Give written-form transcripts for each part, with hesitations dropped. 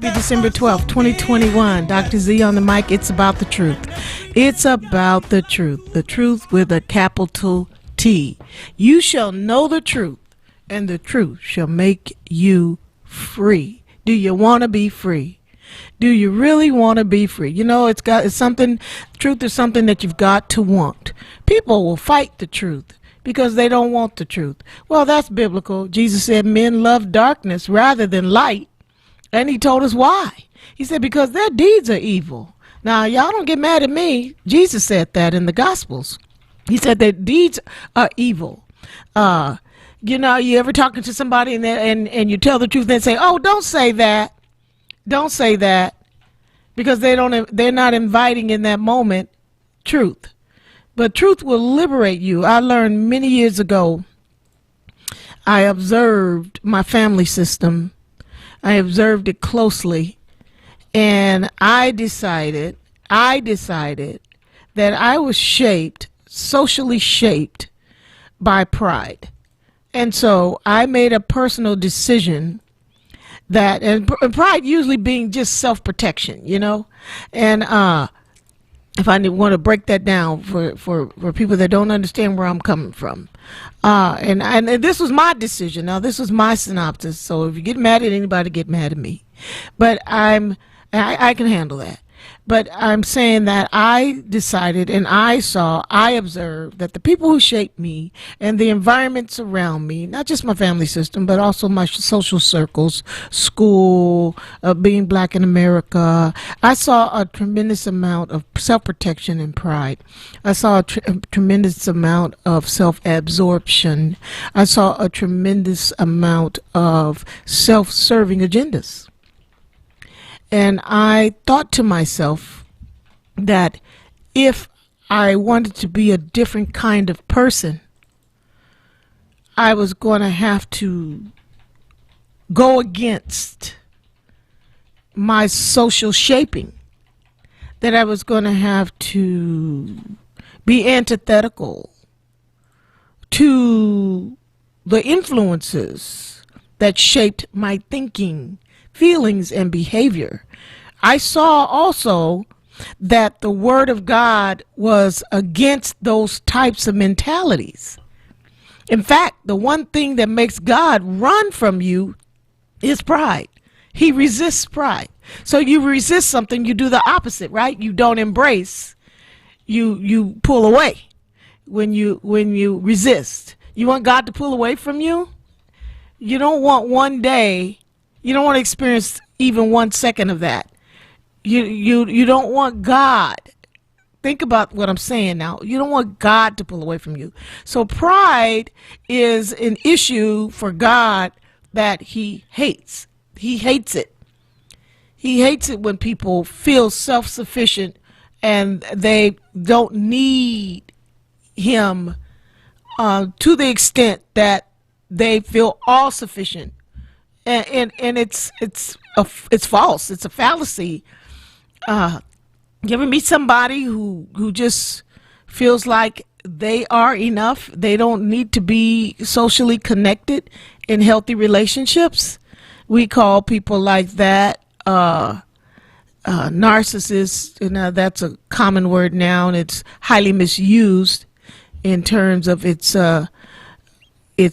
Happy December 12th, 2021. Dr. Z on the mic. It's about the truth. It's about the truth. The truth with a capital T. You shall know the truth, and the truth shall make you free. Do you want to be free? Do you really want to be free? You know, it's something, truth is something that you've got to want. People will fight the truth because they don't want the truth. Well, that's biblical. Jesus said men love darkness rather than light. And he told us why. He said, because their deeds are evil. Now, y'all don't get mad at me. Jesus said that in the Gospels. He said that deeds are evil. You know, you ever talking to somebody and you tell the truth and they say, oh, don't say that. Don't say that. Because they're not inviting in that moment truth. But truth will liberate you. I learned many years ago, I observed my family system. I observed it closely, and I decided that I was socially shaped by pride. And so I made a personal decision that, and pride usually being just self-protection, you know, and if I want to break that down for people that don't understand where I'm coming from. And this was my decision. Now, this was my synopsis. So if you get mad at anybody, get mad at me. But I can handle that. But I'm saying that I decided and I observed that the people who shaped me and the environments around me, not just my family system, but also my social circles, school, being black in America, I saw a tremendous amount of self-protection and pride. I saw a tremendous amount of self-absorption. I saw a tremendous amount of self-serving agendas. And I thought to myself that if I wanted to be a different kind of person, I was going to have to go against my social shaping, that I was going to have to be antithetical to the influences that shaped my thinking, feelings, and behavior. I saw also that the Word of God was against those types of mentalities. In fact, the one thing that makes God run from you is pride. He resists pride. So you resist something, you do the opposite, right? You don't embrace, you pull away when you resist. You want God to pull away from you? You don't want one day. You don't want to experience even 1 second of that. You don't want God. Think about what I'm saying now. You don't want God to pull away from you. So pride is an issue for God that he hates. He hates it. He hates it when people feel self-sufficient and they don't need him to the extent that they feel all sufficient. And it's false. It's a fallacy. You ever meet somebody who just feels like they are enough? They don't need to be socially connected in healthy relationships. We call people like that narcissists. You know, that's a common word now, and it's highly misused in terms of its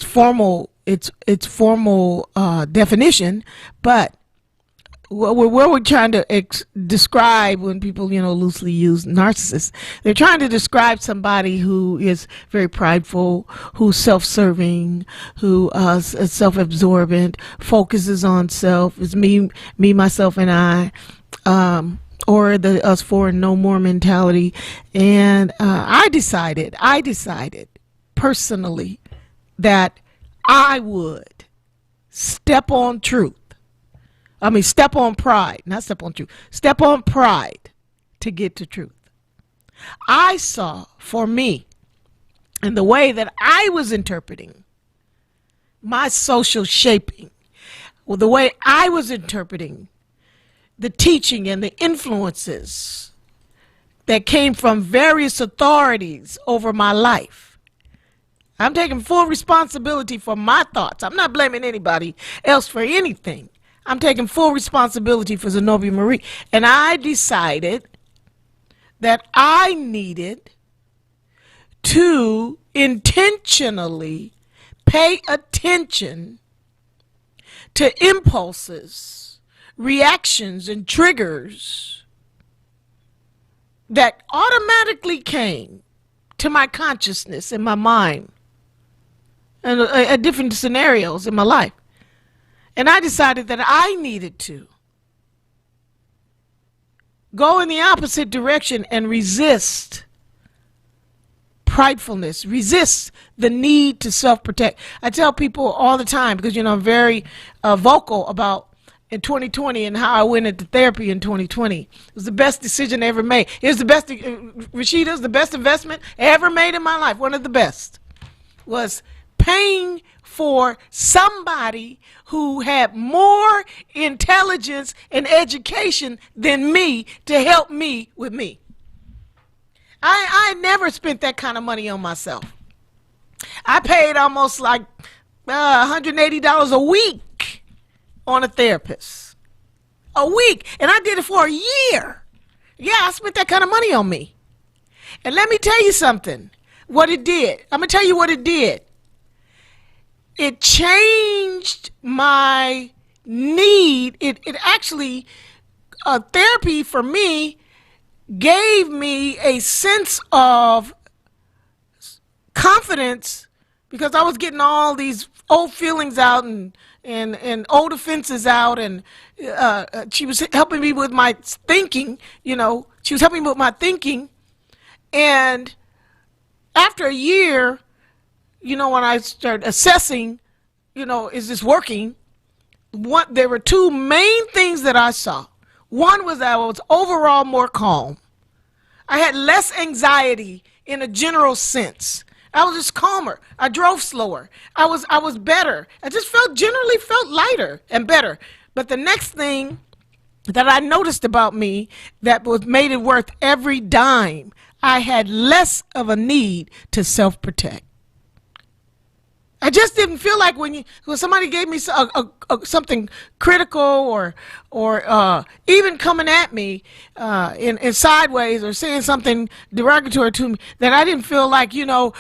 formal definition, but what we're trying to describe when people, you know, loosely use narcissists, they're trying to describe somebody who is very prideful, who's self-serving, who is self-absorbent, focuses on self, is me, myself, and I, or the us for and no more mentality. And I decided personally that I would step on pride, not step on truth, step on pride to get to truth. I saw for me, and the way that I was interpreting my social shaping, well, the way I was interpreting the teaching and the influences that came from various authorities over my life. I'm taking full responsibility for my thoughts. I'm not blaming anybody else for anything. I'm taking full responsibility for Zenobia Marie. And I decided that I needed to intentionally pay attention to impulses, reactions, and triggers that automatically came to my consciousness in my mind and at different scenarios in my life. And I decided that I needed to go in the opposite direction and resist pridefulness, resist the need to self-protect. I tell people all the time, because, I'm very vocal about in 2020 and how I went into therapy in 2020. It was the best decision I ever made. It was the best, Rashida's the best investment I ever made in my life. One of the best was paying for somebody who had more intelligence and education than me to help me with me. I never spent that kind of money on myself. I paid almost like $180 a week on a therapist. A week. And I did it for a year. Yeah, I spent that kind of money on me. And let me tell you something, what it did. I'm going to tell you what it did. It changed my need. It actually, therapy for me gave me a sense of confidence, because I was getting all these old feelings out and old offenses out, and she was helping me with my thinking. She was helping me with my thinking. And after a year, when I started assessing, is this working? There were two main things that I saw. One was that I was overall more calm. I had less anxiety in a general sense. I was just calmer. I drove slower. I was better. I just generally felt lighter and better. But the next thing that I noticed about me that made it worth every dime, I had less of a need to self-protect. I just didn't feel like when somebody gave me something critical or even coming at me in sideways or saying something derogatory to me, that I didn't feel like, to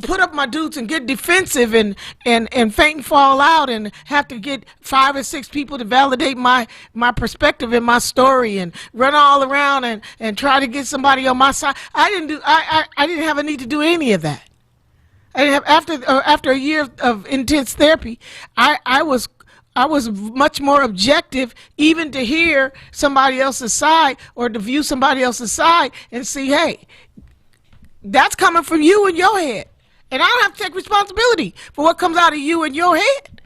put up my dukes and get defensive and faint and fall out and have to get 5 or 6 people to validate my perspective and my story and run all around and try to get somebody on my side. I didn't have a need to do any of that. After a year of intense therapy, I was much more objective, even to hear somebody else's side or to view somebody else's side and see, hey, that's coming from you in your head, and I don't have to take responsibility for what comes out of you in your head.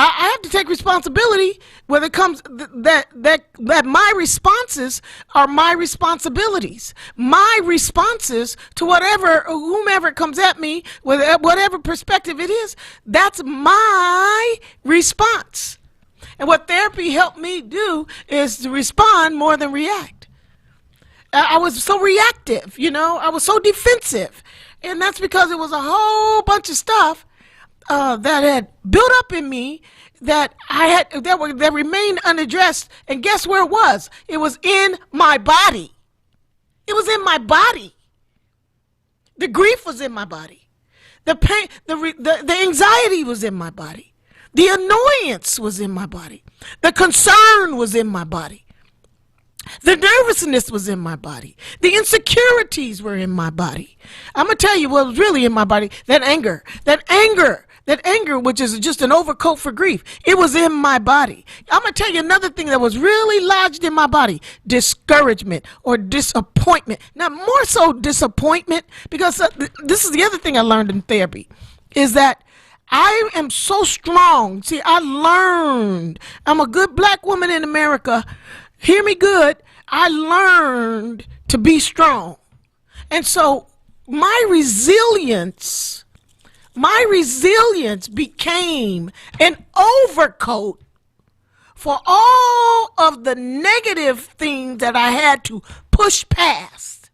I have to take responsibility when it comes that my responses are my responsibilities. My responses to whomever comes at me with whatever perspective it is, that's my response. And what therapy helped me do is to respond more than react. I was so reactive, I was so defensive, and that's because it was a whole bunch of stuff that had built up in me that that remained unaddressed. And guess where it was? It was in my body. It was in my body. The grief was in my body. The pain, the anxiety was in my body. The annoyance was in my body. The concern was in my body. The nervousness was in my body. The insecurities were in my body. I'm going to tell you what was really in my body. That anger, which is just an overcoat for grief. It was in my body. I'm going to tell you another thing that was really lodged in my body. Discouragement or disappointment. Now, more so disappointment, because this is the other thing I learned in therapy, is that I am so strong. See, I learned. I'm a good black woman in America. Hear me good. I learned to be strong. And so my resilience became an overcoat for all of the negative things that I had to push past.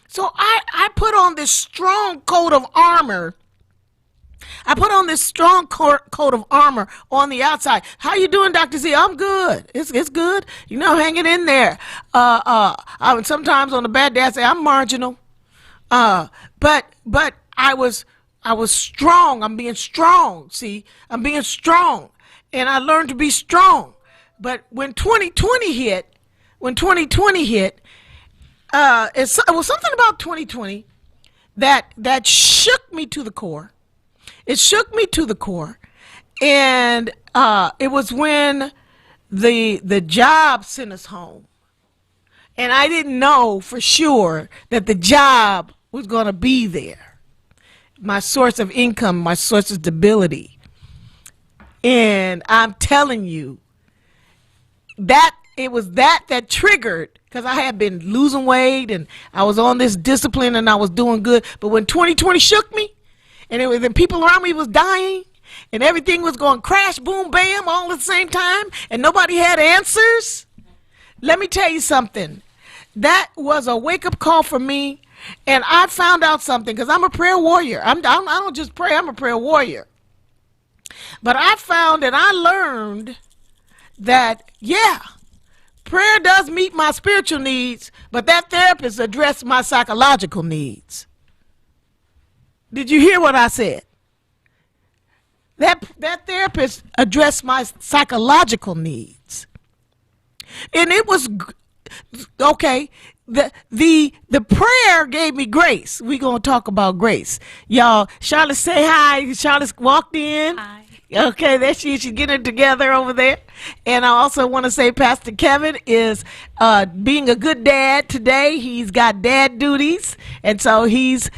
So I put on this strong coat of armor I put on this strong coat of armor on the outside. How you doing, Dr. Z? I'm good. It's good. You know, hanging in there. Sometimes on a bad day I say I'm marginal. But I was strong. I'm being strong. See, I'm being strong, and I learned to be strong. But when 2020 hit, it was something about 2020 that shook me to the core. It shook me to the core, and it was when the job sent us home, and I didn't know for sure that the job was going to be there, my source of income, my source of stability. And I'm telling you that it was that triggered, because I had been losing weight and I was on this discipline and I was doing good. But when 2020 shook me, and people around me was dying, and everything was going crash, boom, bam, all at the same time, and nobody had answers. Let me tell you something. That was a wake-up call for me, and I found out something, because I'm a prayer warrior. I don't just pray, I'm a prayer warrior. But I found and I learned that, yeah, prayer does meet my spiritual needs, but that therapist addressed my psychological needs. Did you hear what I said? That therapist addressed my psychological needs. And it was okay. The prayer gave me grace. We're going to talk about grace. Y'all, Charlotte, say hi. Charlotte walked in. Hi. Okay, there she is. She's getting it together over there. And I also want to say Pastor Kevin is being a good dad today. He's got dad duties. And so he's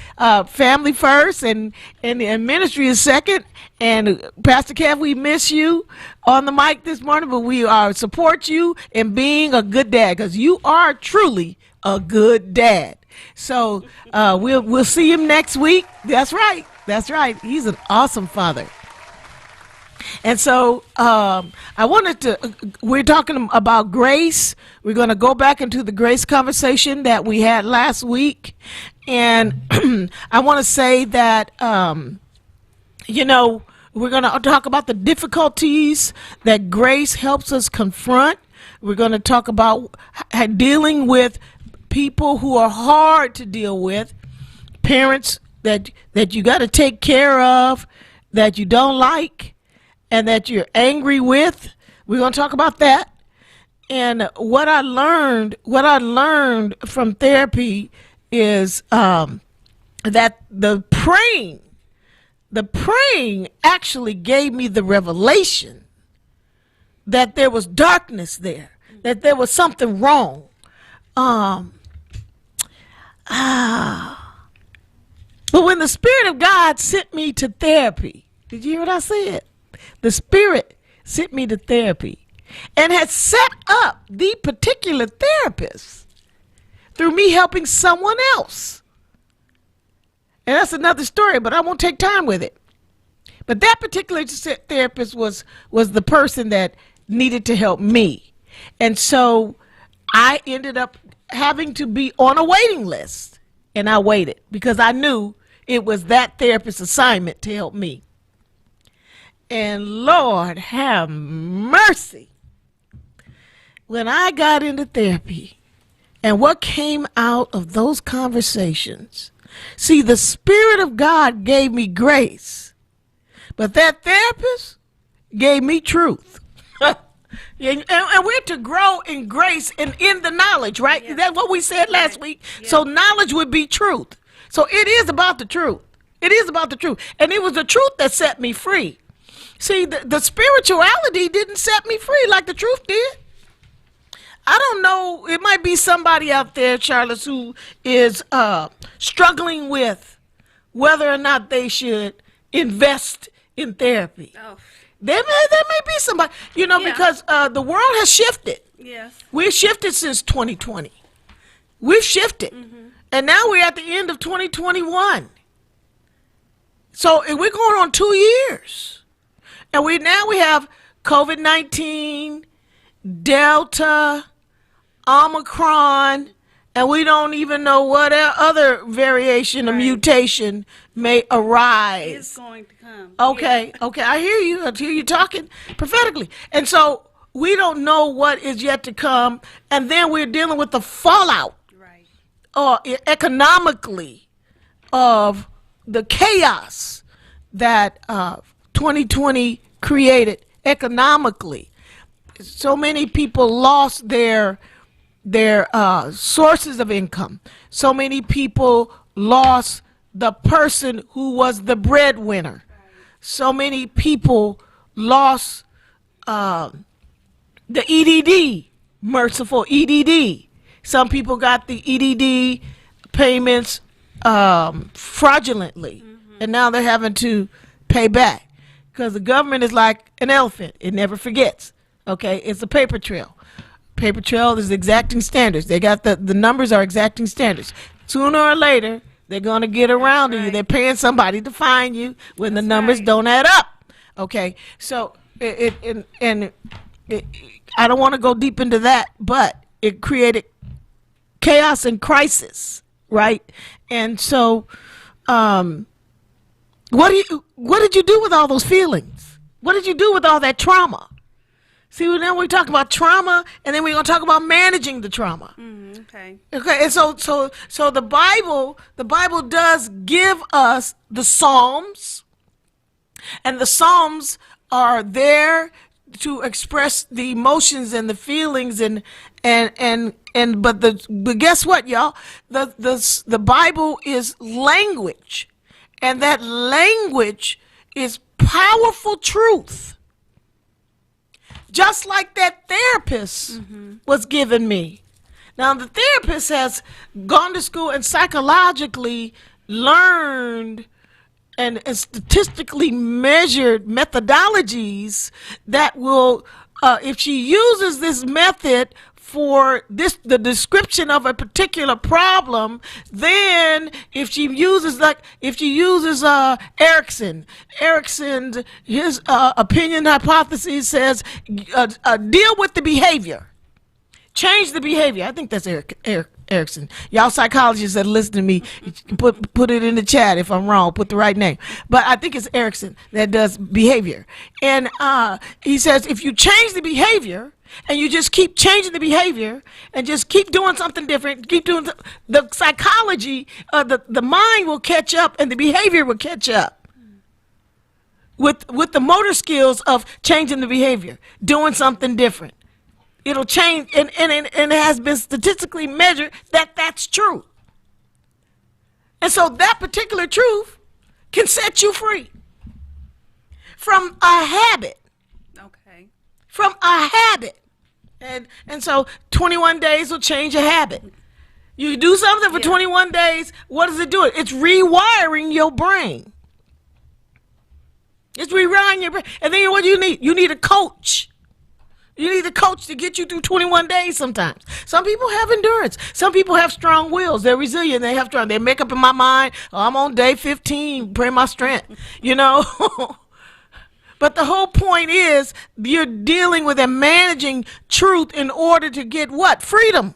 family first and ministry is second. And Pastor Kev, we miss you on the mic this morning, but we support you in being a good dad, because you are truly a good dad. So we'll see him next week. That's right. That's right. He's an awesome father. And so we're talking about grace. We're going to go back into the grace conversation that we had last week. And I want to say that, we're going to talk about the difficulties that grace helps us confront. We're going to talk about dealing with people who are hard to deal with, parents that you got to take care of, that you don't like, and that you're angry with. We're going to talk about that. And what I learned from therapy is that the praying actually gave me the revelation that there was darkness there, that there was something wrong. But when the Spirit of God sent me to therapy, did you hear what I said? The Spirit sent me to therapy and had set up the particular therapist through me helping someone else. And that's another story, but I won't take time with it. But that particular therapist was the person that needed to help me. And so I ended up having to be on a waiting list. And I waited because I knew it was that therapist's assignment to help me. And Lord have mercy. When I got into therapy and what came out of those conversations, see, the Spirit of God gave me grace, but that therapist gave me truth. And we're to grow in grace and in the knowledge, right? Yeah. That's what we said last week. Yeah. So knowledge would be truth. So it is about the truth. It is about the truth. And it was the truth that set me free. See, the spirituality didn't set me free like the truth did. I don't know. It might be somebody out there, Charles, who is struggling with whether or not they should invest in therapy. Oh. There may be somebody, because the world has shifted. Yes. We've shifted since 2020. We've shifted. Mm-hmm. And now we're at the end of 2021. So we're going on 2 years. And we have COVID-19, Delta, Omicron, And we don't even know what other variation or mutation may arise. It's going to come. Okay, Yeah. okay, I hear you. I hear you talking prophetically. And so we don't know what is yet to come. And then we're dealing with the fallout, Right. economically, of the chaos that 2020 created economically. So many people lost their sources of income. So many people lost the person who was the breadwinner. So many people lost the EDD, merciful EDD. Some people got the EDD payments fraudulently, and now they're having to pay back because the government is like an elephant. It never forgets. Okay, it's a paper trail. Paper trail is exacting standards. They got the numbers are exacting standards. Sooner or later, they're going to get around to you. They're paying somebody to fine you when the numbers don't add up. Okay, so I don't want to go deep into that, but it created chaos and crisis, right? And so, what did you do with all those feelings? What did you do with all that trauma? See, now we talk about trauma, and then we're gonna talk about managing the trauma. Okay. Okay, and so the Bible does give us the Psalms, and the Psalms are there to express the emotions and the feelings but guess what, y'all? The Bible is language, and that language is powerful truth. Just like that therapist was giving me. Now, the therapist has gone to school and psychologically learned and statistically measured methodologies that will, if she uses this method for the description of a particular problem, then if she uses Erickson's his opinion hypothesis says deal with the behavior, change the behavior. I think that's Erickson. Y'all psychologists that listen to me, put it in the chat if I'm wrong, put the right name. But I think it's Erickson that does behavior. And he says if you change the behavior, and you just keep changing the behavior and just keep doing something different, keep doing the psychology, the mind will catch up and the behavior will catch up with the motor skills of changing the behavior, doing something different. It'll change, and it has been statistically measured that that's true. And so that particular truth can set you free from a habit. Okay. From a habit. And so 21 days will change a habit. You do something for 21 days, what does it do? It's rewiring your brain. It's rewiring your brain. And then what do you need? You need a coach. You need a coach to get you through 21 days sometimes. Some people have endurance. Some people have strong wills. They're resilient. They have strong. They make up in my mind, I'm on day 15, pray my strength, you know. But the whole point is you're dealing with and managing truth in order to get what? Freedom.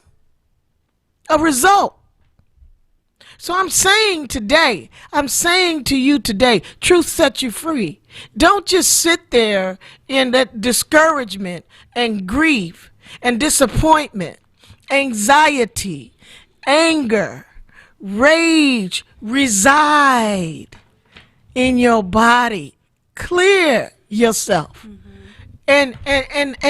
A result. So I'm saying to you today, truth sets you free. Don't just sit there in that discouragement and grief and disappointment, anxiety, anger, rage reside in your body. Clear yourself. And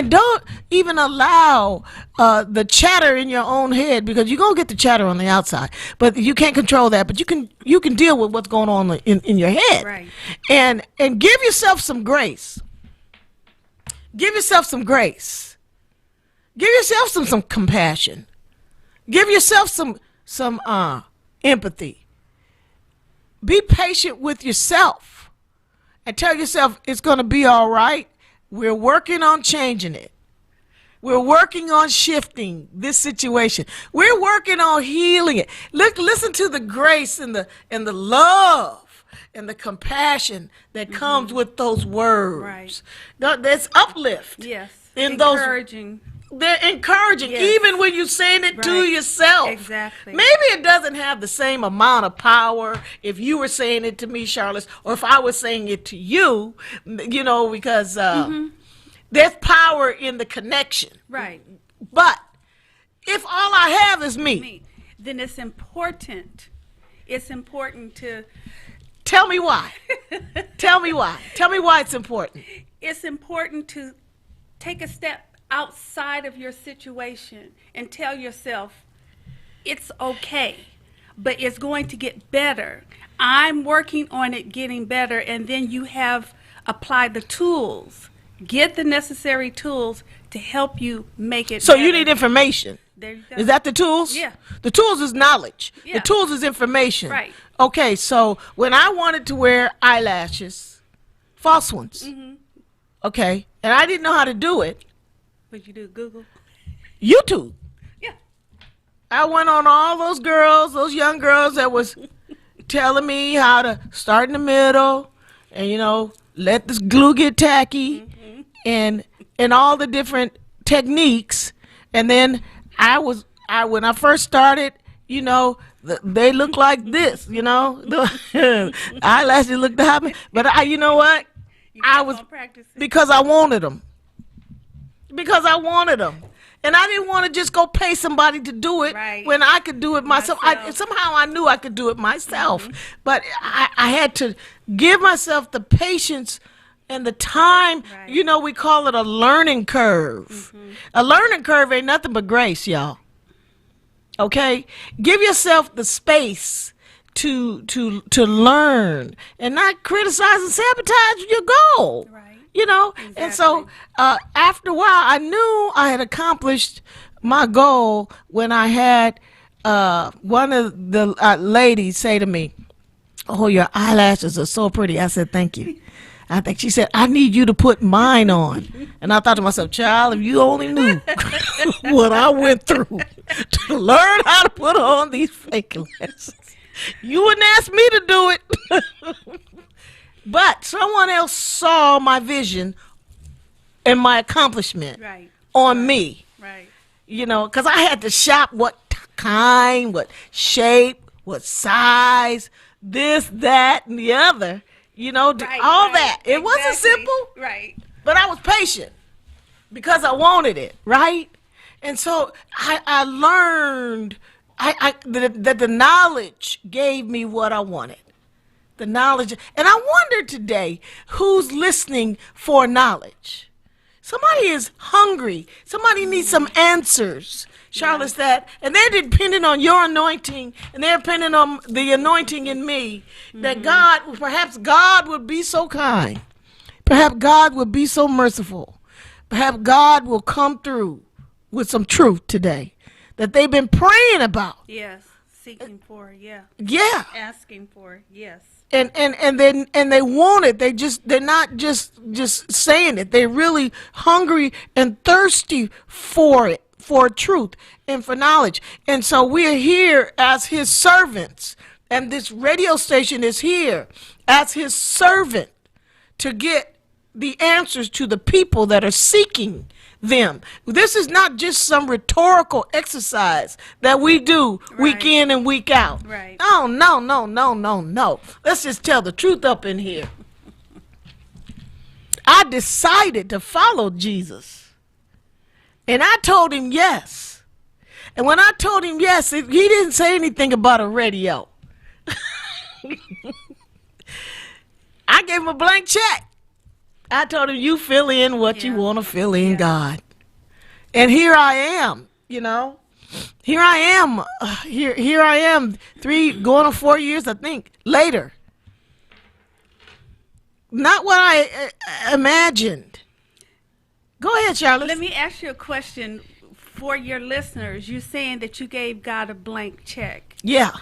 don't even allow the chatter in your own head, because you're gonna get the chatter on the outside, but you can't control that. But you can deal with what's going on in your head, right? And give yourself some grace. Give yourself some grace. Give yourself some compassion. Give yourself some empathy. Be patient with yourself, and tell yourself it's gonna be all right. We're working on changing it. We're working on shifting this situation. We're working on healing it. Look, listen to the grace and the love and the compassion that comes with those words. Right. There's uplift. Yes. In encouraging. they're encouraging, Yes. even when you're saying it to Right. yourself. Exactly. Maybe it doesn't have the same amount of power if you were saying it to me, Charlotte, or if I was saying it to you, because there's power in the connection. Right. But if all I have is me, Then it's important. It's important to. tell me why. Tell me why. Tell me why it's important. It's important to take a step outside of your situation and tell yourself it's okay, but it's going to get better. I'm working on it getting better, and then you have applied the tools. Get the necessary tools to help you make it So better. you need information. There you go. Is that the tools? Yeah. The tools is knowledge. Yeah. The tools is information. Right. Okay, so when I wanted to wear eyelashes, false ones, okay, and I didn't know how to do it, What you do, Google? YouTube. Yeah. I went on all those young girls that was telling me how to start in the middle and, let this glue get tacky and all the different techniques. And then when I first started, they look like this, the eyelashes looked hot. But you know what? I was, practicing. because I wanted them. And I didn't want to just go pay somebody to do it Right. when I could do it myself. Somehow I knew I could do it myself. But I had to give myself the patience and the time. Right. We call it a learning curve. A learning curve ain't nothing but grace, y'all. Okay? Give yourself the space to learn and not criticize and sabotage your goal. Right. And so after a while, I knew I had accomplished my goal when I had one of the ladies say to me, "Oh, your eyelashes are so pretty." I said, "Thank you." I think she said, "I need you to put mine on." And I thought to myself, child, if you only knew what I went through to learn how to put on these fake lashes, you wouldn't ask me to do it. But someone else saw my vision and my accomplishment Right. on me, Right. because I had to shop what kind, what shape, what size, this, that, and the other, Right, all right. that. It wasn't Exactly. simple, Right. but I was patient because I wanted it, right? And so I learned that the knowledge gave me what I wanted. The knowledge. And I wonder today who's listening for knowledge. Somebody is hungry. Somebody needs some answers. Charlotte's that. And they're depending on your anointing, and they're depending on the anointing in me. That perhaps God would be so kind. Perhaps God would be so merciful. Perhaps God will come through with some truth today that they've been praying about. Yes. Seeking for, yeah. Yeah. Asking for, yes. And they want it. They're not just saying it. They're really hungry and thirsty for it, for truth and for knowledge. And so we're here as his servants, and this radio station is here as his servant to get the answers to the people that are seeking them. This is not just some rhetorical exercise that we do week Right. in and week out. Right. No. Let's just tell the truth up in here. I decided to follow Jesus. And I told him yes. And when I told him yes, he didn't say anything about a radio. I gave him a blank check. I told him, you fill in what you Yeah. want to fill in, Yeah. God. And here I am, Here I am. Here I am, going on 4 years, I think, later. Not what I imagined. Go ahead, Charlotte. Let me ask you a question for your listeners. You're saying that you gave God a blank check. Yeah.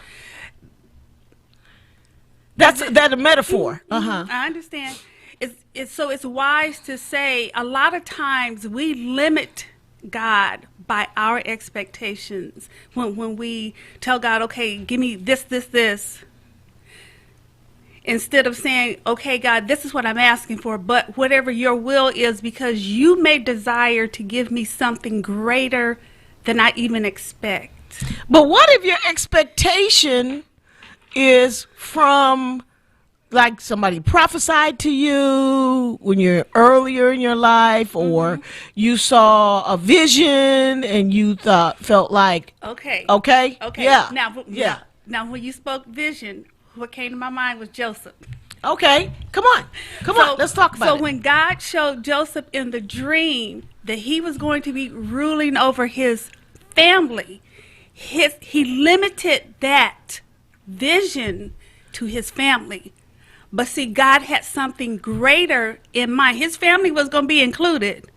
That's a metaphor. Uh-huh. I understand. It's wise to say a lot of times we limit God by our expectations when we tell God, okay, give me this. instead of saying, okay, God, this is what I'm asking for, but whatever your will is, because you may desire to give me something greater than I even expect. But what if your expectation is from, like, somebody prophesied to you when you're earlier in your life, or you saw a vision and you felt like, Okay. yeah, Yeah. Now, when you spoke vision, what came to my mind was Joseph. okay, come on, let's talk about So it. when God showed Joseph in the dream that he was going to be ruling over his family, he limited that vision to his family. But see, God had something greater in mind. His family was going to be included,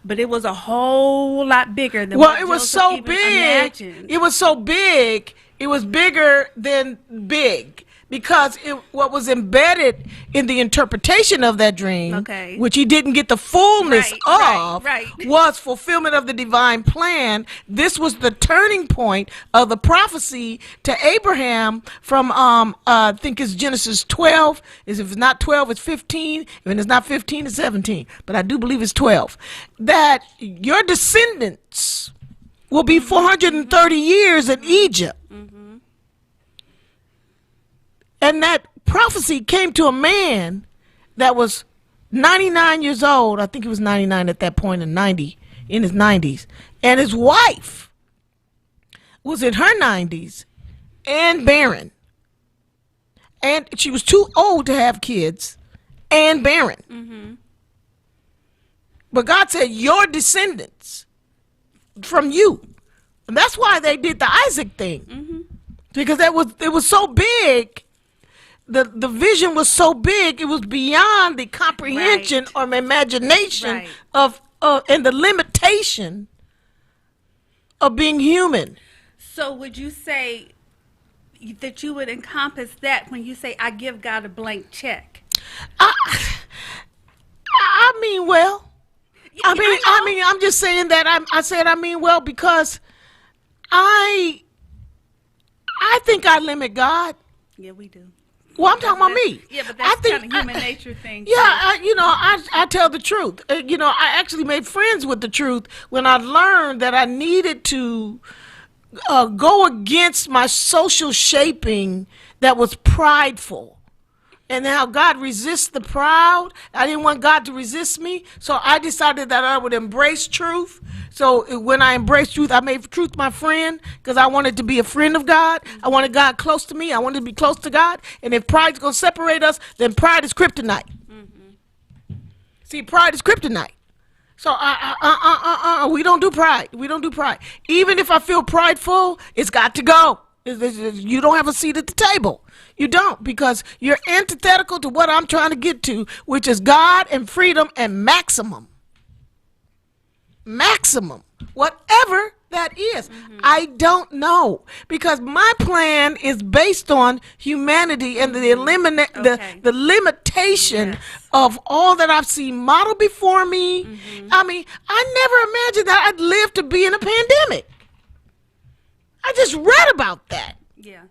but it was a whole lot bigger than what It was Joseph so even big. imagined. It was so big. It was bigger than big, because what was embedded in the interpretation of that dream, Okay. which he didn't get the fullness of, right. was fulfillment of the divine plan. This was the turning point of the prophecy to Abraham from I think it's Genesis 12. If it's not 12, it's 15. If it's not 15, it's 17. But I do believe it's 12. That your descendants will be 430 years in Egypt. And that prophecy came to a man that was 99 years old. I think he was 99 at that point, and 90 in his 90s. And his wife was in her 90s and barren. And she was too old to have kids and barren. But God said, your descendants from you. And that's why they did the Isaac thing. Because it was so big. The vision was so big, it was beyond the comprehension or imagination of and the limitation of being human. So would you say that you would encompass that when you say, I give God a blank check? I mean, well, I'm just saying that I mean well, because I think I limit God. Yeah, we do. Well, I'm talking about me. Yeah, but that's kind of human nature thing. Yeah, I tell the truth. I actually made friends with the truth when I learned that I needed to go against my social shaping that was prideful. And how God resists the proud. I didn't want God to resist me. So I decided that I would embrace truth. So when I embraced truth, I made truth my friend, because I wanted to be a friend of God. I wanted God close to me. I wanted to be close to God. And if pride's going to separate us, then pride is kryptonite. See, pride is kryptonite. So we don't do pride. We don't do pride. Even if I feel prideful, it's got to go. You don't have a seat at the table. You don't, because you're antithetical to what I'm trying to get to, which is God and freedom and maximum. Maximum. Whatever that is. I don't know, because my plan is based on humanity and the limitation of all that I've seen modeled before me. I mean, I never imagined that I'd live to be in a pandemic. I just read about that. Yeah.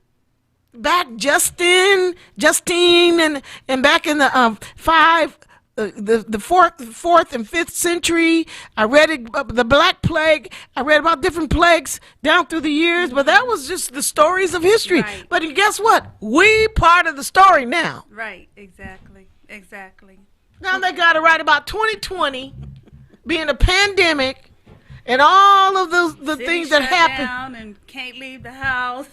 Back Justine, and back in the the fourth and fifth century. I read the Black Plague. I read about different plagues down through the years, but that was just the stories of history. Right. But guess what? We part of the story now. Right. Exactly. Now they got to write about 2020 being a pandemic and all of the things that happened. Down and can't leave the house.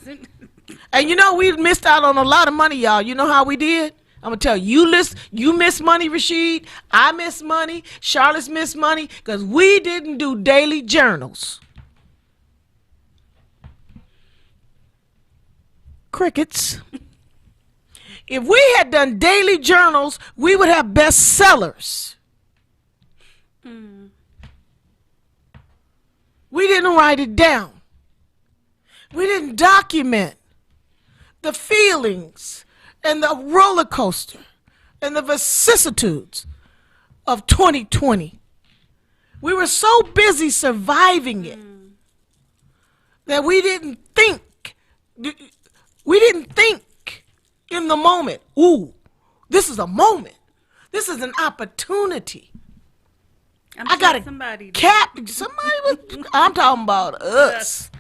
And we missed out on a lot of money, y'all. You know how we did? I'm going to tell you, you missed money, Rashid. I missed money. Charlotte's missed money because we didn't do daily journals. Crickets. If we had done daily journals, we would have bestsellers. We didn't write it down. We didn't document the feelings and the roller coaster and the vicissitudes of 2020. We were so busy surviving it that we didn't think in the moment, ooh, This is a moment. This is an opportunity. I'm I sure got somebody to somebody was, I'm talking about us.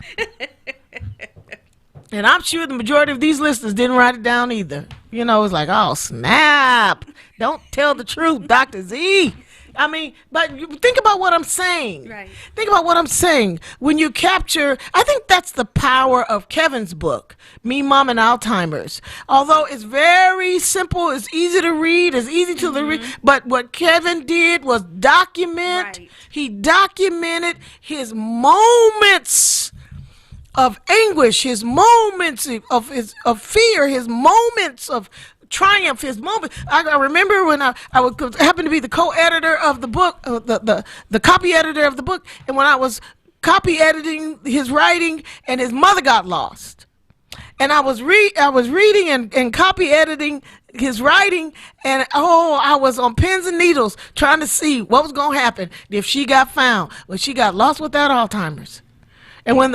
And I'm sure the majority of these listeners didn't write it down either. You know, it's like, oh, snap. Don't tell the truth, Dr. Z. I mean, but think about what I'm saying. Right. Think about what I'm saying. When you capture, I think that's the power of Kevin's book, Me, Mom, and Alzheimer's. Although it's very simple, it's easy to read, it's easy to read. But what Kevin did was document. Right. He documented his moments of anguish, his moments of fear, his moments of triumph, his moment. I remember when I happened to be the co-editor of the book, the copy editor of the book, and when I was copy editing his writing, and his mother got lost, and I was reading and copy editing his writing, and I was on pins and needles trying to see what was going to happen if she got found. Well, she got lost without Alzheimer's. And when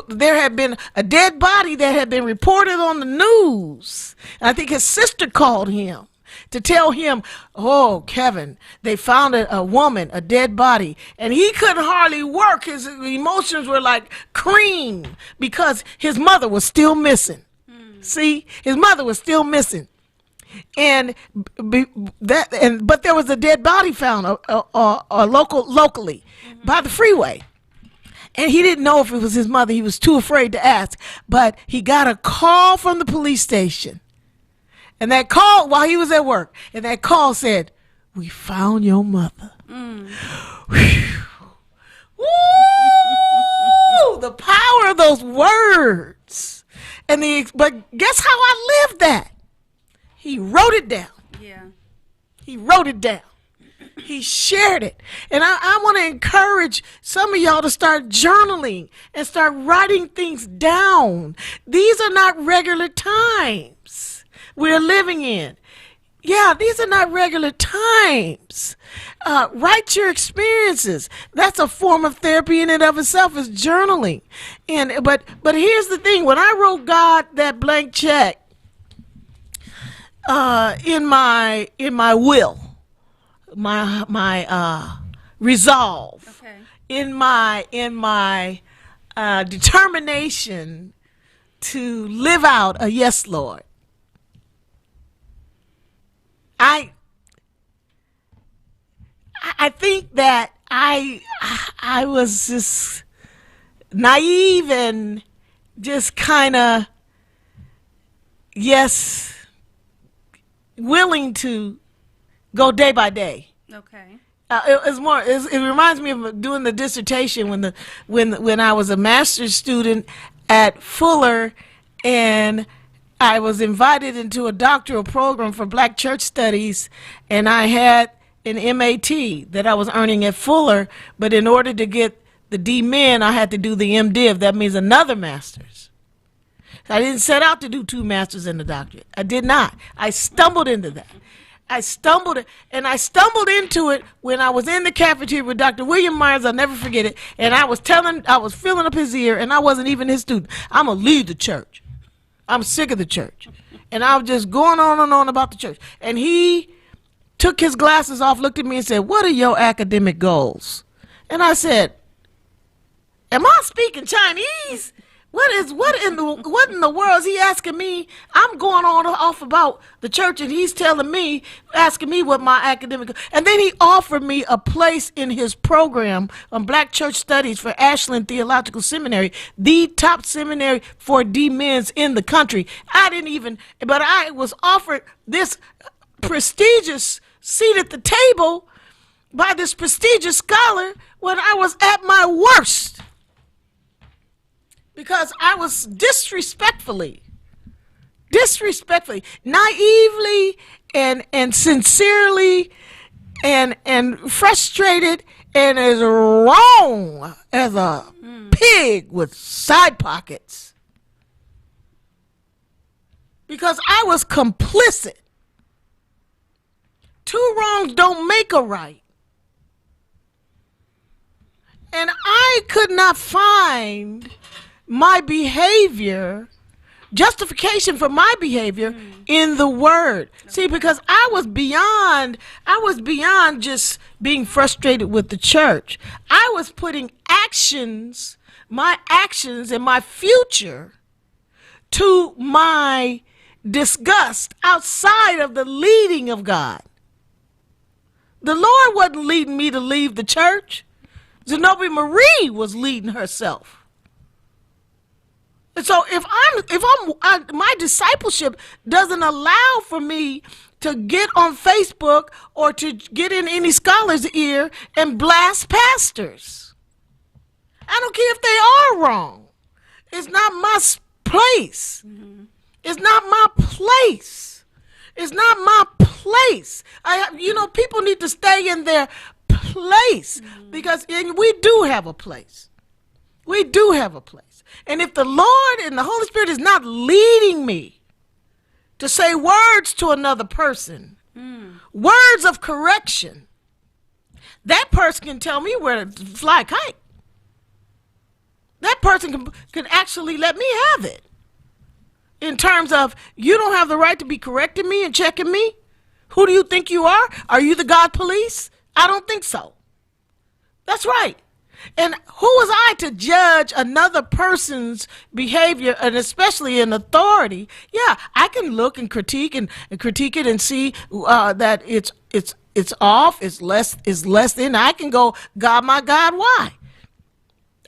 there had been a dead body that had been reported on the news, and I think his sister called him to tell him, oh, Kevin, they found a woman, a dead body, and he couldn't hardly work. His emotions were like cream because his mother was still missing. See, his mother was still missing. But there was a dead body found locally by the freeway. And he didn't know if it was his mother. He was too afraid to ask. But he got a call from the police station. And that call, while he was at work, and that call said, we found your mother. Woo! The power of those words. But guess how I lived that? He wrote it down. Yeah. He wrote it down. He shared it. And I want to encourage some of y'all to start journaling and start writing things down. These are not regular times we're living in. Yeah, these are not regular times. Write your experiences. That's a form of therapy in and of itself, is journaling. But here's the thing. When I wrote God that blank check in my will, my resolve, Okay. in my determination to live out a yes, Lord. I think that I was just naive and just kind of willing to go day by day. Okay. It reminds me of doing the dissertation when I was a master's student at Fuller, and I was invited into a doctoral program for Black Church Studies, and I had an MAT that I was earning at Fuller, but in order to get the D-Min, I had to do the MDiv. That means another master's. I didn't set out to do 2 masters and a doctorate. I did not. I stumbled into that. I stumbled into it when I was in the cafeteria with Dr. William Myers. I'll never forget it. And I was filling up his ear, and I wasn't even his student. I'm going to leave the church. I'm sick of the church. And I was just going on and on about the church. And he took his glasses off, looked at me and said, what are your academic goals? And I said, am I speaking Chinese? What in the world is he asking me? I'm going on off about the church, and he's asking me what my academic. And then he offered me a place in his program on Black Church Studies for Ashland Theological Seminary, the top seminary for D-Mins in the country. But I was offered this prestigious seat at the table by this prestigious scholar when I was at my worst. Because I was disrespectfully, naively and sincerely and frustrated and as wrong as a pig with side pockets. Because I was complicit. 2 wrongs don't make a right. And I could not find my behavior justification for my behavior in the word. See, because I was beyond just being frustrated with the church. I was putting my actions and my future to my disgust outside of the leading of God. The Lord wasn't leading me to leave the church. Zenobia Marie was leading herself. And so if my discipleship doesn't allow for me to get on Facebook or to get in any scholar's ear and blast pastors. I don't care if they are wrong. It's not my place. Mm-hmm. It's not my place. It's not my place. People need to stay in their place, because we do have a place. We do have a place. And if the Lord and the Holy Spirit is not leading me to say words to another person, words of correction, that person can tell me where to fly a kite. That person can actually let me have it. In terms of, you don't have the right to be correcting me and checking me. Who do you think you are? Are you the God police? I don't think so. That's right. And who was I to judge another person's behavior, and especially in authority? Yeah, I can look and critique it and see that it's off, it's less than. I can go, God, my God, why?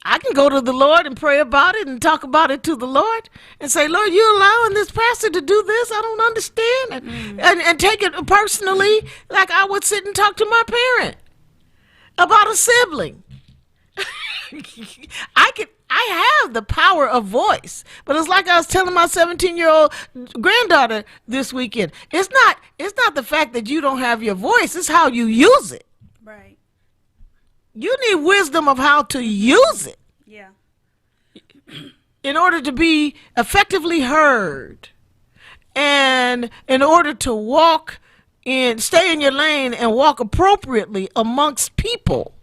I can go to the Lord and pray about it and talk about it to the Lord and say, Lord, you allowing this pastor to do this? I don't understand. And take it personally, like I would sit and talk to my parent about a sibling. I have the power of voice, but it's like I was telling my 17-year-old granddaughter this weekend. It's not the fact that you don't have your voice, it's how you use it. Right. You need wisdom of how to use it. Yeah. In order to be effectively heard, and in order to stay in your lane and walk appropriately amongst people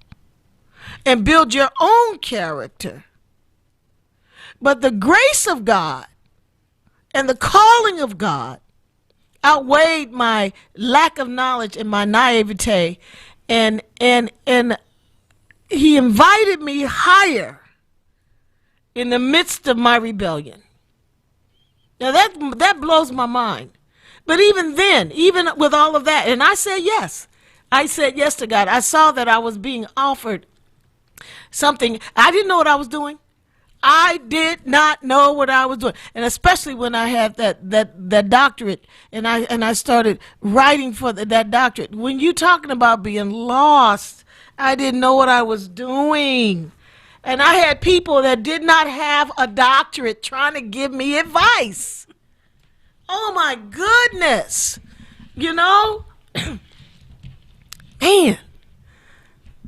and build your own character. But the grace of God and the calling of God outweighed my lack of knowledge and my naivete, and he invited me higher in the midst of my rebellion. Now that blows my mind. But even then, even with all of that, and I said yes. I said yes to God. I saw that I was being offered something. I didn't know what I was doing. I did not know what I was doing. And especially when I had that doctorate and I started writing for that doctorate. When you're talking about being lost, I didn't know what I was doing. And I had people that did not have a doctorate trying to give me advice. Oh my goodness. Man,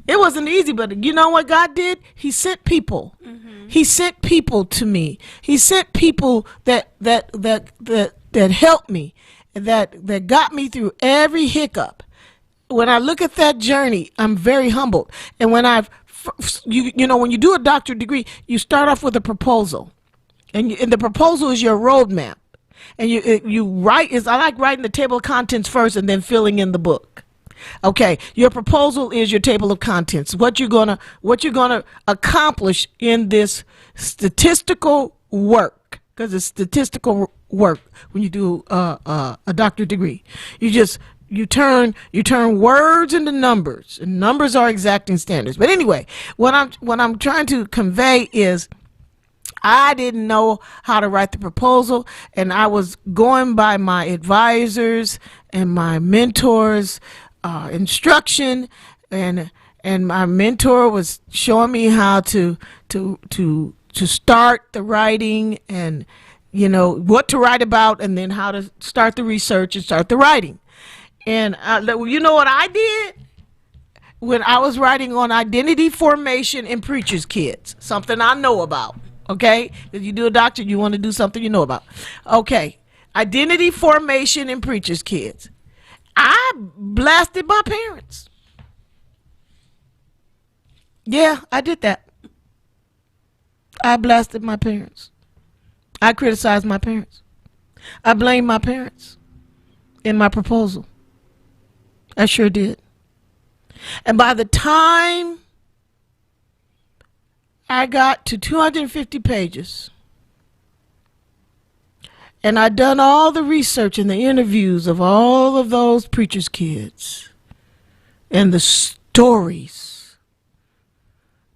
it wasn't easy, but you know what God did? He sent people. Mm-hmm. He sent people to me. He sent people that helped me, that got me through every hiccup. When I look at that journey, I'm very humbled. And when when you do a doctorate degree, you start off with a proposal, and the proposal is your roadmap. And you write. I like writing the table of contents first and then filling in the book. Okay, your proposal is your table of contents. What you're gonna accomplish in this statistical work, because it's statistical work when you do a doctorate degree. You turn words into numbers, and numbers are exacting standards. But anyway, what I'm trying to convey is, I didn't know how to write the proposal, and I was going by my advisors and my mentors' instruction, and my mentor was showing me how to start the writing, and what to write about, and then how to start the research and start the writing. And you know what I did? When I was writing on identity formation in preachers' kids, something I know about. Okay, if you do a doctorate, you want to do something you know about. Okay, identity formation in preachers' kids. I blasted my parents. Yeah, I did that. I blasted my parents. I criticized my parents. I blamed my parents in my proposal. I sure did. And by the time I got to 250 pages, and I'd done all the research and the interviews of all of those preachers' kids and the stories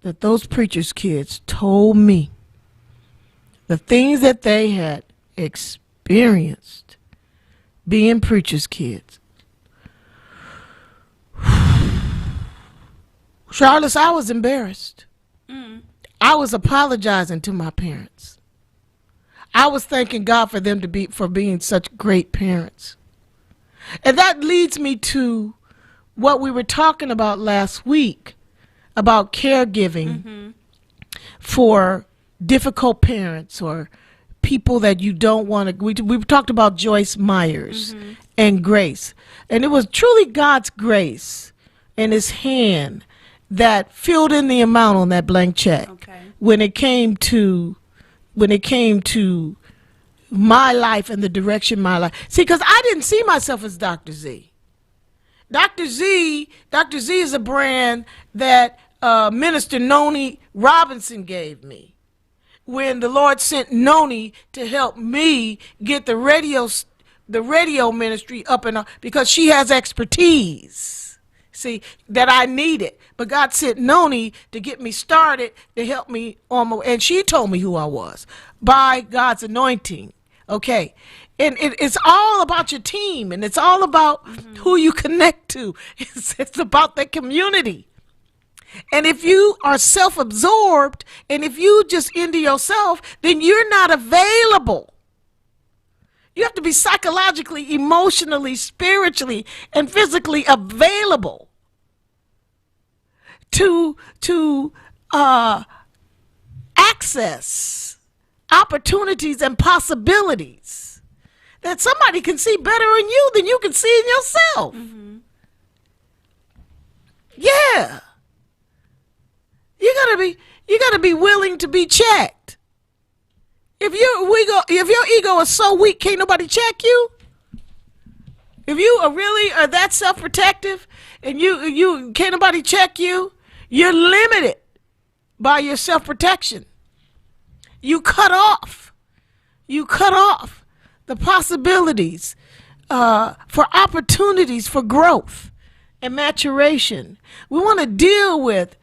that those preachers' kids told me, the things that they had experienced being preachers' kids. Charlotte, I was embarrassed. I was apologizing to my parents. I was thanking God for them for being such great parents. And that leads me to what we were talking about last week about caregiving for difficult parents or people that you don't want to. We talked about Joyce Myers and grace. And it was truly God's grace and his hand that filled in the amount on that blank check when it came to my life and the direction my life. See, because I didn't see myself as Dr. Z. Dr. Z is a brand that Minister Noni Robinson gave me when the Lord sent Noni to help me get the radio ministry up and up, because she has expertise, see, that I needed. But God sent Noni to get me started, to help me on my way. And she told me who I was by God's anointing. Okay. And it's all about your team, and it's all about who you connect to. It's about the community. And if you are self-absorbed and if you just into yourself, then you're not available. You have to be psychologically, emotionally, spiritually, and physically available to access opportunities and possibilities that somebody can see better in you than you can see in yourself. Yeah. You gotta be willing to be checked. If your ego is so weak, can't nobody check you. If you are that self-protective and you can't nobody check you, you're limited by your self-protection. You cut off the possibilities for opportunities for growth and maturation. We want to deal with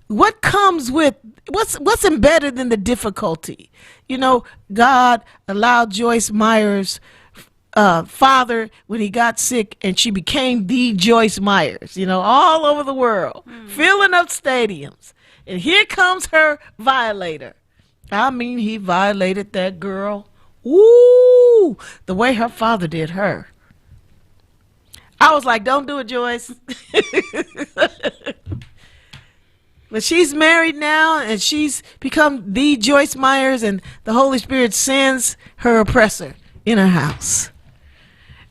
what comes with what's embedded in the difficulty. You know, God allowed Joyce Myers' father when he got sick, and she became the Joyce Myers, all over the world, filling up stadiums. And here comes her violator. I mean, he violated that girl. Ooh, the way her father did her. I was like, don't do it, Joyce. But she's married now, and she's become the Joyce Myers, and the Holy Spirit sends her oppressor in her house.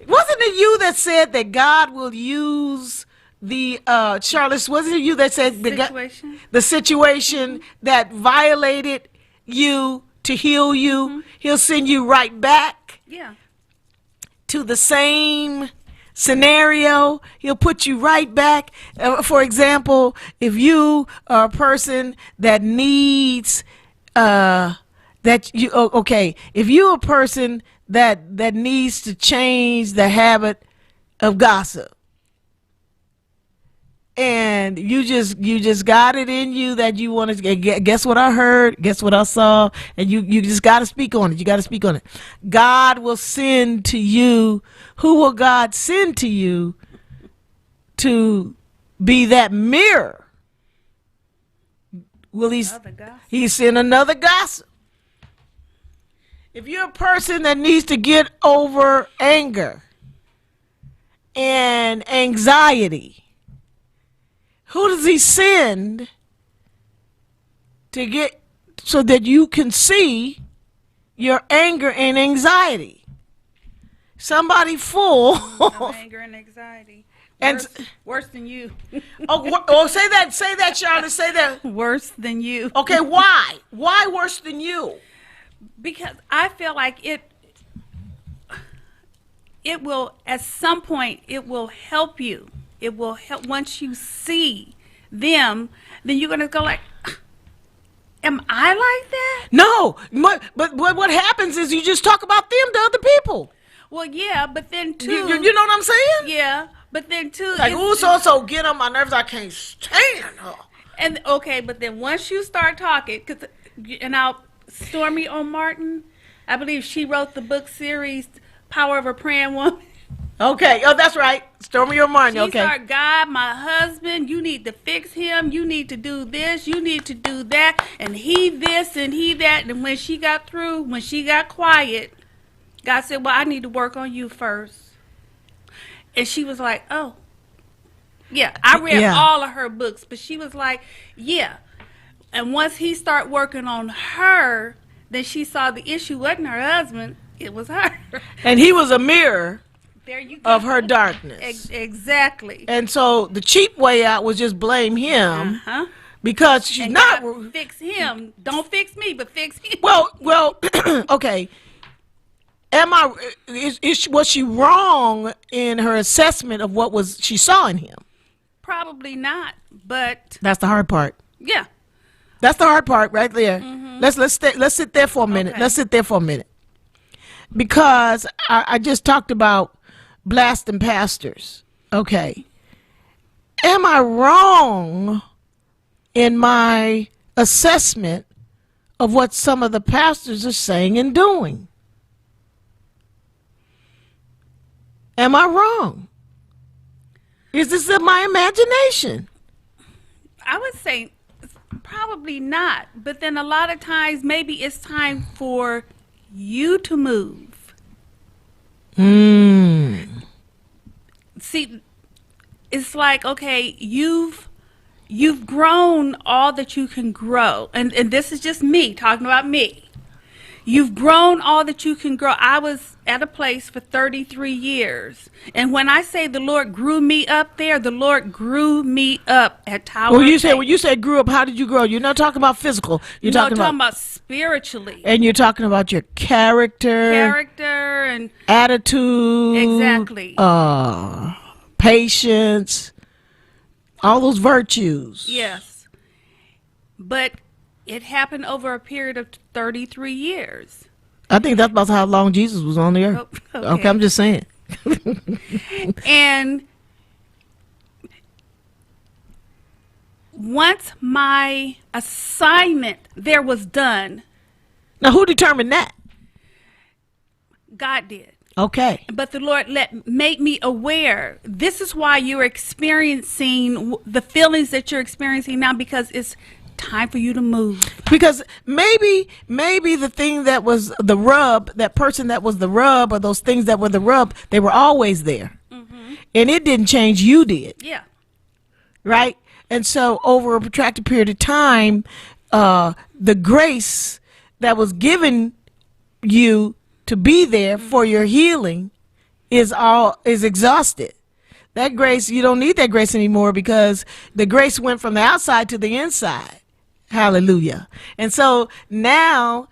Wasn't it you that said that God will use the, Charlotte, wasn't it you that said the situation that violated you to heal you? He'll send you right back to the same scenario. He'll put you right back. For example, if you are a person that needs if you're a person that needs to change the habit of gossip, and you just got it in you that you want to guess what I heard, guess what I saw, and you just got to speak on it. You got to speak on it. God will send to you. Who will God send to you to be that mirror? Will he send another gossip? If you're a person that needs to get over anger and anxiety, who does he send to get so that you can see your anger and anxiety? Somebody full of anger and anxiety. Worse than you. Say that, Charlotte. Say that. Worse than you. Okay, why? Why worse than you? Because I feel like it will, at some point, it will help you. It will help once you see them, then you're going to go like, am I like that? No, but what happens is you just talk about them to other people. Well, yeah, but then too. You know what I'm saying? Yeah, but then too. Like, ooh, so get on my nerves. I can't stand her. And okay, but then once you start talking, and now Stormy O. Martin, I believe she wrote the book series Power of a Praying Woman. Okay. Oh, that's right. Stormy or Martin. She Okay. started, God, my husband, you need to fix him. You need to do this. You need to do that. And he this and he that. And when she got through, when she got quiet, God said, well, I need to work on you first. And she was like, oh. Yeah, I read all of her books. But she was like, yeah. And once he started working on her, then she saw the issue wasn't her husband. It was her. And he was a mirror. There you go. Of her darkness. Exactly. And so the cheap way out was just blame him because she's and not. God, fix him. Don't fix me, but fix him. Well, okay. Was she wrong in her assessment of what she saw in him? Probably not, but that's the hard part. Yeah, that's the hard part right there. Let's sit there for a minute. Okay. Let's sit there for a minute because I just talked about blasting pastors. Okay. Am I wrong in my assessment of what some of the pastors are saying and doing? Am I wrong? Is this in my imagination? I would say probably not. But then a lot of times maybe it's time for you to move. See, it's like, okay, you've grown all that you can grow. And this is just me talking about me. You've grown all that you can grow. I was at a place for 33 years. And when I say the Lord grew me up there, the Lord grew me up at Tower. When you say grew up, how did you grow? You're not talking about physical. You're talking about spiritually. And you're talking about your character and attitude. Exactly. Patience. All those virtues. Yes. But it happened over a period of 33 years. I think that's about how long Jesus was on the earth. Okay, I'm just saying. And once my assignment there was done. Now, who determined that? God did. Okay. But the Lord made me aware. This is why you're experiencing the feelings that you're experiencing now, because it's time for you to move. Because maybe the thing that was the rub, that person that was the rub, or those things that were the rub, they were always there. And it didn't change, you did. Yeah. Right? And so over a protracted period of time, the grace that was given you to be there for your healing is exhausted. That grace, you don't need that grace anymore, because the grace went from the outside to the inside. Hallelujah. And so now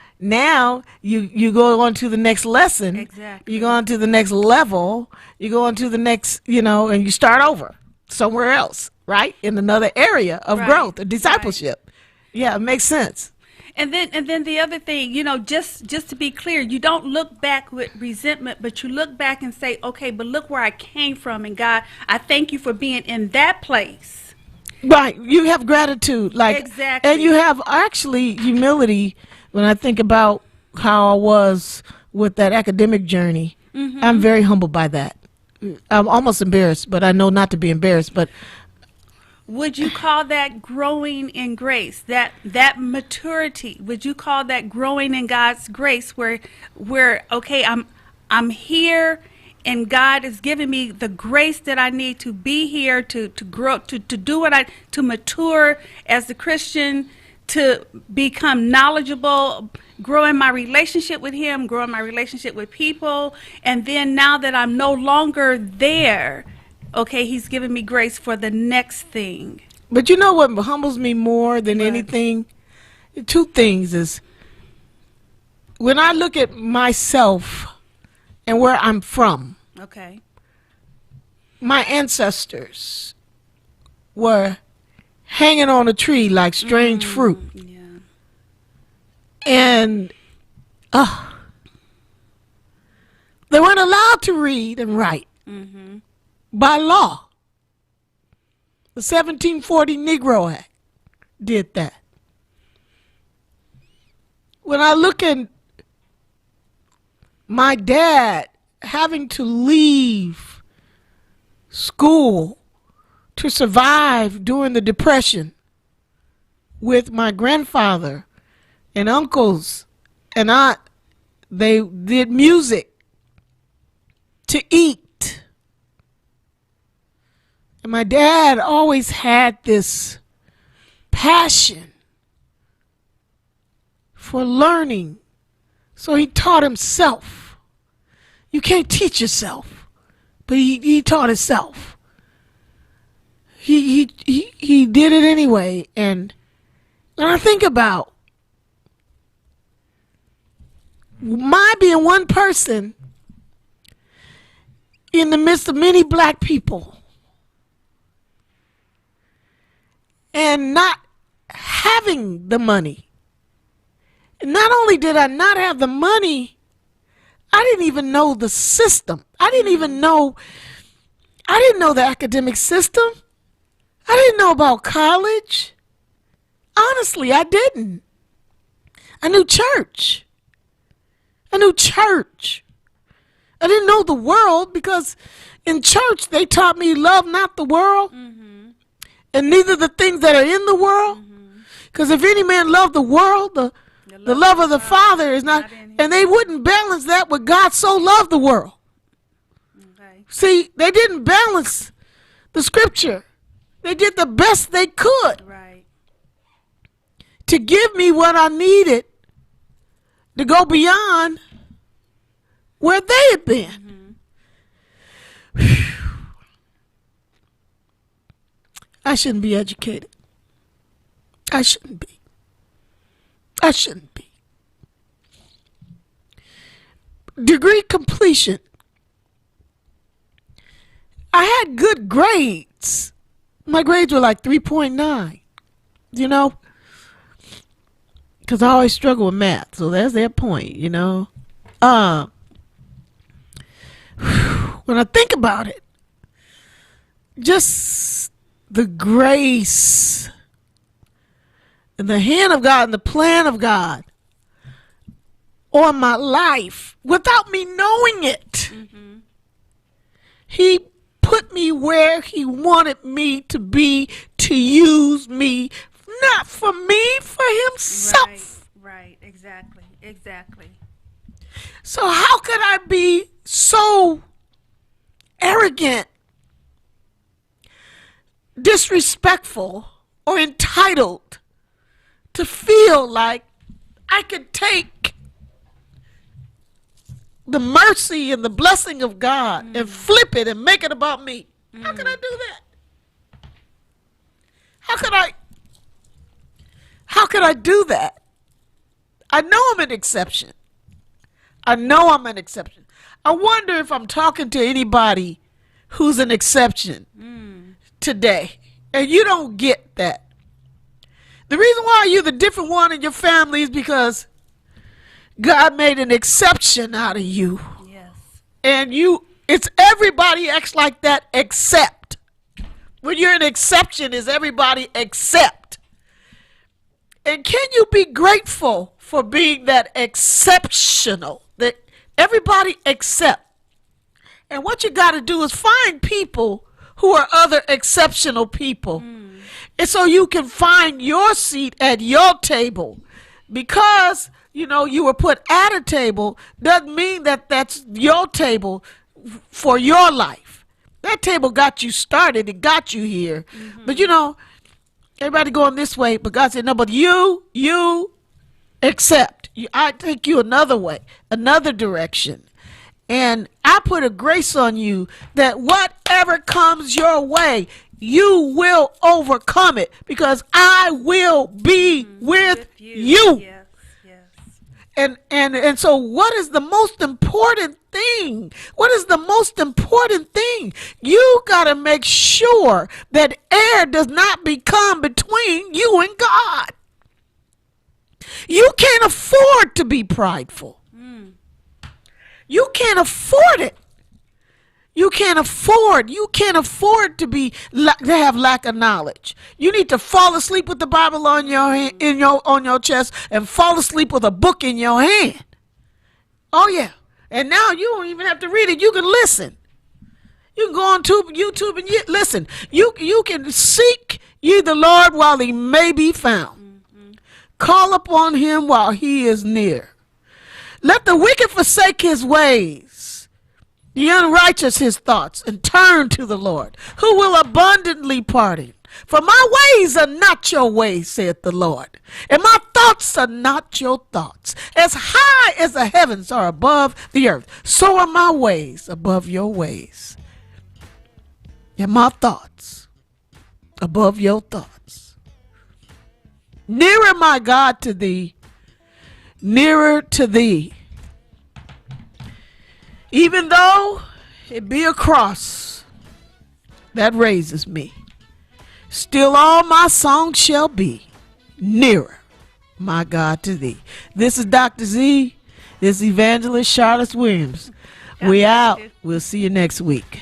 you go on to the next lesson. Exactly. You go on to the next level. You go on to the next, and you start over somewhere else, right? In another area of growth, or discipleship. Right. Yeah, it makes sense. And then the other thing, just to be clear, you don't look back with resentment, but you look back and say, okay, but look where I came from, and God, I thank you for being in that place. Right. You have gratitude. Exactly. And you have actually humility. When I think about how I was with that academic journey, I'm very humbled by that. I'm almost embarrassed, but I know not to be embarrassed. But would you call that growing in grace? That maturity? Would you call that growing in God's grace? Where okay, I'm here, and God is giving me the grace that I need to be here, to grow, to do to mature as a Christian, to become knowledgeable, grow in my relationship with Him, grow in my relationship with people. And then now that I'm no longer there, okay, He's giving me grace for the next thing. But you know what humbles me more than anything? Two things is, when I look at myself and where I'm from, Okay. my ancestors were hanging on a tree like strange fruit. Yeah. And they weren't allowed to read and write by law. The 1740 Negro Act did that. When I look at my dad having to leave school to survive during the Depression with my grandfather and uncles and aunt, they did music to eat. And my dad always had this passion for learning. So he taught himself. You can't teach yourself, but he taught himself. He did it anyway. And when I think about my being one person in the midst of many black people and not having the money. And not only did I not have the money, I didn't even know the system. I didn't know the academic system. I didn't know about college. Honestly, I didn't. I knew church. I didn't know the world because in church they taught me love not the world and neither the things that are in the world. Because if any man love the world, the love of the Father is not, and they wouldn't balance that with God so loved the world. Okay. See, they didn't balance the scripture. They did the best they could Right. to give me what I needed to go beyond where they had been. I shouldn't be educated. I shouldn't be. Degree completion. I had good grades. My grades were like 3.9, you know, because I always struggle with math. So that's their point, you know. When I think about it, just the grace and the hand of God and the plan of God on my life without me knowing it. He put me where he wanted me to be, to use me, not for me, for himself. Right. Exactly. So how could I be so arrogant, disrespectful, or entitled to feel like I could take the mercy and the blessing of God and flip it and make it about me? How could I do that? How could I do that? I know I'm an exception. I wonder if I'm talking to anybody who's an exception today, and you don't get that. The reason why you're the different one in your family is because God made an exception out of you. Yes. And it's everybody acts like that except. When you're an exception, is everybody except. And can you be grateful for being that exceptional, that everybody except? And what you got to do is find people who are other exceptional people. And so you can find your seat at your table. Because, you were put at a table doesn't mean that that's your table for your life. That table got you started. It got you here. But, everybody going this way. But God said, no, but you accept. I take you another way, another direction. And I put a grace on you that whatever comes your way, you will overcome it because I will be with you. Yes. And so what is the most important thing? What is the most important thing? You got to make sure that air does not become between you and God. You can't afford to be prideful. You can't afford it. You can't afford to have lack of knowledge. You need to fall asleep with the Bible on your hand, on your chest, and fall asleep with a book in your hand. Oh yeah. And now you don't even have to read it. You can listen. You can go on YouTube and listen. You can seek ye the Lord while he may be found. Call upon him while he is near. Let the wicked forsake his ways, the unrighteous his thoughts, and turn to the Lord, who will abundantly pardon. For my ways are not your ways, saith the Lord, and my thoughts are not your thoughts. As high as the heavens are above the earth, so are my ways above your ways, and my thoughts above your thoughts. Nearer, my God, to thee, nearer to thee. Even though it be a cross that raises me, still all my songs shall be nearer, my God, to thee. This is Dr. Z. This is Evangelist Charlotte Williams. We out. We'll see you next week.